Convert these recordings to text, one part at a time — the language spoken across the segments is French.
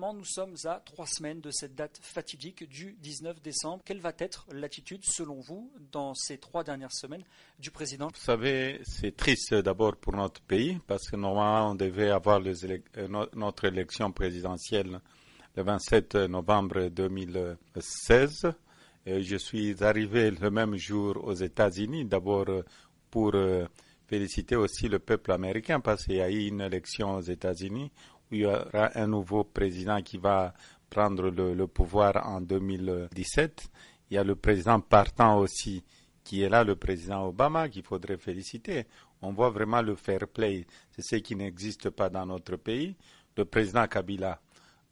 Évidemment, nous sommes à 3 semaines de cette date fatidique du 19 décembre. Quelle va être l'attitude, selon vous, dans ces 3 dernières semaines du président? Vous savez, c'est triste d'abord pour notre pays, parce que normalement, on devait avoir notre élection présidentielle le 27 novembre 2016. Et je suis arrivé le même jour aux États-Unis, d'abord pour féliciter aussi le peuple américain, parce qu'il y a eu une élection aux États-Unis où il y aura un nouveau président qui va prendre le pouvoir en 2017. Il y a le président partant aussi qui est là, le président Obama, qu'il faudrait féliciter. On voit vraiment le fair play. C'est ce qui n'existe pas dans notre pays. Le président Kabila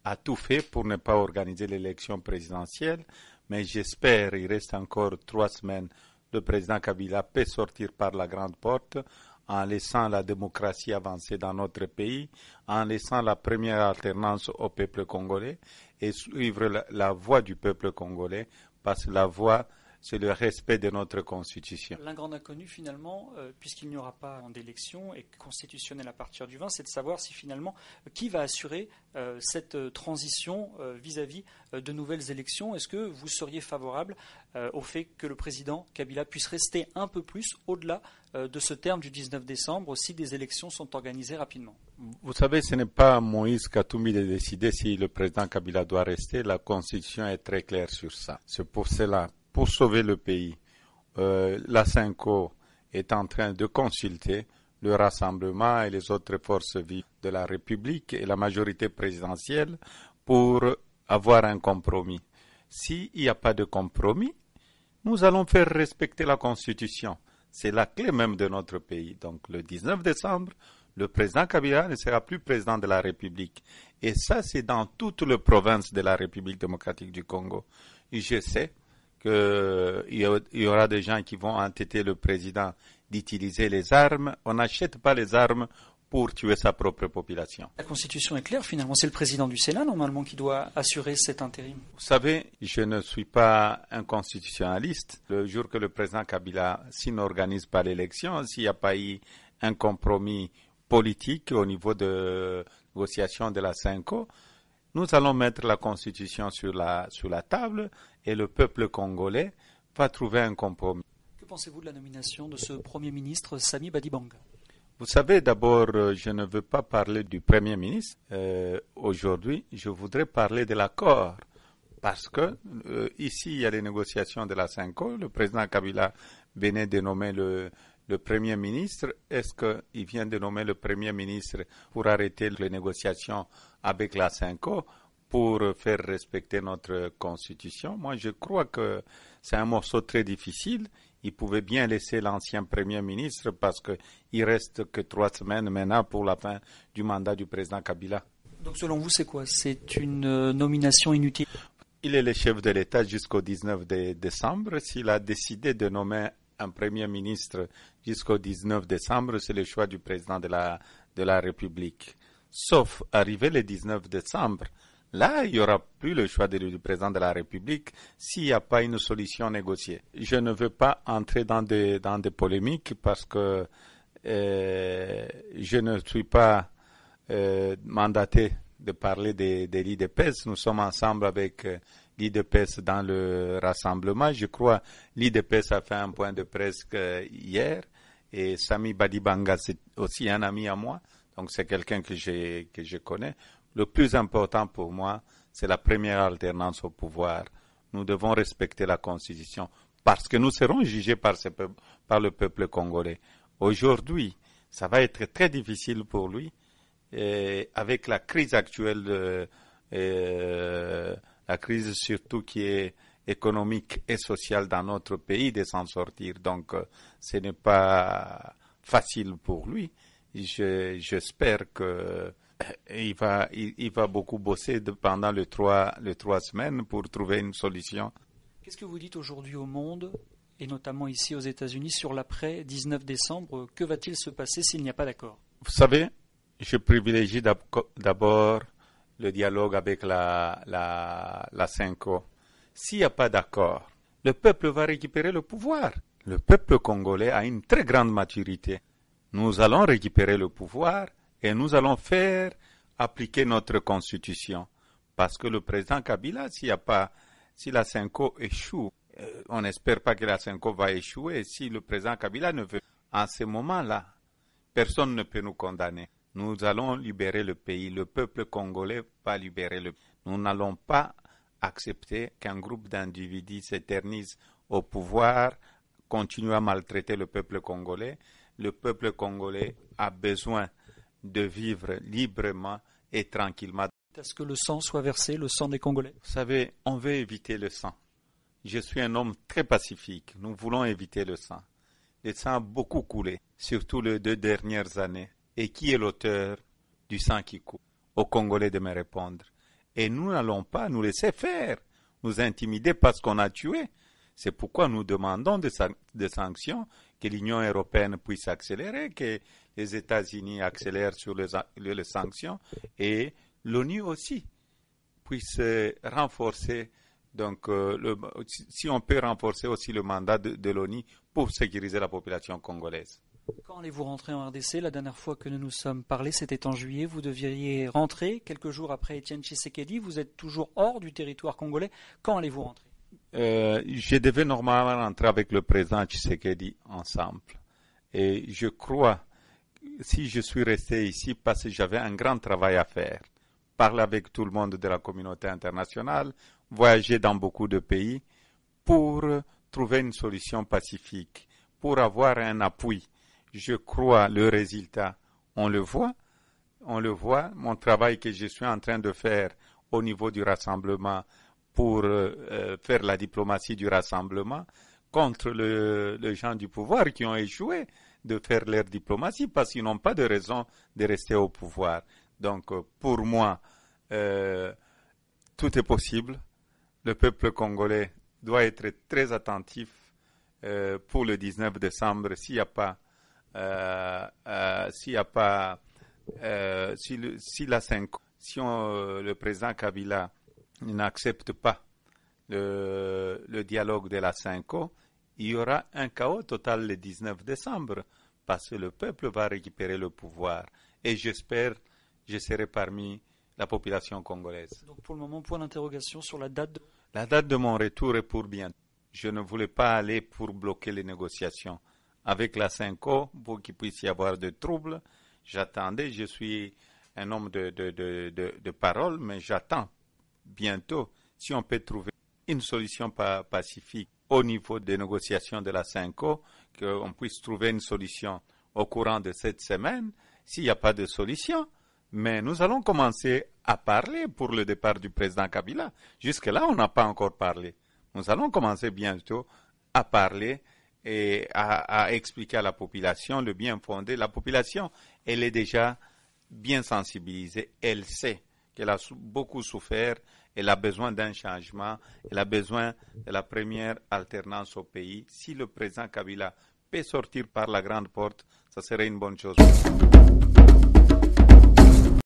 a tout fait pour ne pas organiser l'élection présidentielle, mais j'espère, il reste encore 3 semaines, le président Kabila peut sortir par la grande porte en laissant la démocratie avancer dans notre pays, en laissant la première alternance au peuple congolais et suivre la voie du peuple congolais, parce que la voie, c'est le respect de notre Constitution. L'un grand inconnu, finalement, puisqu'il n'y aura pas d'élection et constitutionnelle à partir du 20, c'est de savoir si finalement, qui va assurer cette transition vis-à-vis de nouvelles élections. Est-ce que vous seriez favorable au fait que le président Kabila puisse rester un peu plus au-delà de ce terme du 19 décembre si des élections sont organisées rapidement? Vous savez, ce n'est pas Moïse Katumbi de décider si le président Kabila doit rester. La Constitution est très claire sur ça. C'est pour cela. Pour sauver le pays, la CENCO est en train de consulter le Rassemblement et les autres forces vives de la République et la majorité présidentielle pour avoir un compromis. S'il n'y a pas de compromis, nous allons faire respecter la Constitution. C'est la clé même de notre pays. Donc le 19 décembre, le président Kabila ne sera plus président de la République. Et ça, c'est dans toutes les provinces de la République démocratique du Congo. Et je sais qu'il y aura des gens qui vont entêter le président d'utiliser les armes. On n'achète pas les armes pour tuer sa propre population. La Constitution est claire, finalement. C'est le président du Sénat, normalement, qui doit assurer cet intérim. Vous savez, je ne suis pas un constitutionnaliste. Le jour que le président Kabila, s'il n'organise pas l'élection, s'il n'y a pas eu un compromis politique au niveau de négociation de la CENCO, nous allons mettre la Constitution sur la table et le peuple congolais va trouver un compromis. Que pensez-vous de la nomination de ce Premier ministre, Sami Badibanga? Vous savez, d'abord, je ne veux pas parler du Premier ministre. Aujourd'hui, je voudrais parler de l'accord. Parce que ici, il y a les négociations de la CENCO. Le président Kabila venait de nommer le Premier ministre. Est-ce qu'il vient de nommer le Premier ministre pour arrêter les négociations avec la CENCO, pour faire respecter notre Constitution? Moi, je crois que c'est un morceau très difficile. Il pouvait bien laisser l'ancien Premier ministre parce qu'il reste que 3 semaines maintenant pour la fin du mandat du président Kabila. Donc selon vous, c'est quoi? C'est une nomination inutile? Il est le chef de l'État jusqu'au 19 décembre. S'il a décidé de nommer un Premier ministre jusqu'au 19 décembre, c'est le choix du président de la République. Sauf arrivé le 19 décembre, là, il n'y aura plus le choix du président de la République s'il n'y a pas une solution négociée. Je ne veux pas entrer dans des polémiques parce que je ne suis pas mandaté de parler des l'IDPS. Nous sommes ensemble avec l'IDPS dans le rassemblement. Je crois l'IDPS a fait un point de presse hier et Sami Badibanga, c'est aussi un ami à moi. Donc c'est quelqu'un que je connais. Le plus important pour moi, c'est la première alternance au pouvoir. Nous devons respecter la Constitution parce que nous serons jugés par le peuple congolais. Aujourd'hui, ça va être très difficile pour lui, avec la crise actuelle, la crise surtout qui est économique et sociale dans notre pays, de s'en sortir. Donc, ce n'est pas facile pour lui. J'espère que il va beaucoup bosser pendant les trois semaines pour trouver une solution. Qu'est-ce que vous dites aujourd'hui au monde, et notamment ici aux États-Unis, sur l'après 19 décembre? Que va-t-il se passer s'il n'y a pas d'accord? Vous savez, je privilégie d'abord le dialogue avec la CENCO. S'il n'y a pas d'accord, le peuple va récupérer le pouvoir. Le peuple congolais a une très grande maturité. Nous allons récupérer le pouvoir et nous allons faire appliquer notre Constitution. Parce que le président Kabila, si la Cinco échoue, on n'espère pas que la Cinco va échouer. Si le président Kabila ne veut, en ce moment-là, personne ne peut nous condamner. Nous allons libérer le pays. Le peuple congolais va libérer le pays. Nous n'allons pas accepter qu'un groupe d'individus s'éternise au pouvoir, continue à maltraiter le peuple congolais. Le peuple congolais a besoin de vivre librement et tranquillement. Est-ce que le sang soit versé, le sang des Congolais? Vous savez, on veut éviter le sang. Je suis un homme très pacifique. Nous voulons éviter le sang. Le sang a beaucoup coulé, surtout les 2 dernières années. Et qui est l'auteur du sang qui coule? Aux Congolais de me répondre. Et nous n'allons pas nous laisser faire, nous intimider parce qu'on a tué. C'est pourquoi nous demandons des sanctions, que l'Union européenne puisse accélérer, que les États-Unis accélèrent sur les sanctions et l'ONU aussi puisse renforcer. Donc, si on peut renforcer aussi le mandat de l'ONU pour sécuriser la population congolaise. Quand allez-vous rentrer en RDC? La dernière fois que nous nous sommes parlé, c'était en juillet. Vous deviez rentrer quelques jours après Étienne Tshisekedi. Vous êtes toujours hors du territoire congolais. Quand allez-vous rentrer? Je devais normalement rentrer avec le président Tshisekedi ensemble. Et je crois, si je suis resté ici, parce que j'avais un grand travail à faire, parler avec tout le monde de la communauté internationale, voyager dans beaucoup de pays pour trouver une solution pacifique, pour avoir un appui. Je crois le résultat, on le voit, mon travail que je suis en train de faire au niveau du rassemblement pour faire la diplomatie du rassemblement contre les gens du pouvoir qui ont échoué de faire leur diplomatie parce qu'ils n'ont pas de raison de rester au pouvoir. Donc pour moi, tout est possible. Le peuple congolais doit être très attentif pour le 19 décembre si le président Kabila n'accepte pas le dialogue de la Cinco, il y aura un chaos total le 19 décembre parce que le peuple va récupérer le pouvoir. Et j'espère, je serai parmi la population congolaise. Donc pour le moment, point d'interrogation sur la date. La date de mon retour est pour bientôt. Je ne voulais pas aller pour bloquer les négociations avec la Cinco pour qu'il puisse y avoir de troubles. J'attendais, je suis un homme de parole, mais j'attends bientôt si on peut trouver une solution pacifique au niveau des négociations de la Cinco, qu'on puisse trouver une solution au courant de cette semaine. S'il n'y a pas de solution, mais nous allons commencer à parler pour le départ du président Kabila. Jusque-là, on n'a pas encore parlé. Nous allons commencer bientôt à parler et à expliquer à la population le bien fondé. La population, elle est déjà bien sensibilisée. Elle sait qu'elle a beaucoup souffert. Elle a besoin d'un changement. Elle a besoin de la première alternance au pays. Si le président Kabila peut sortir par la grande porte, ça serait une bonne chose.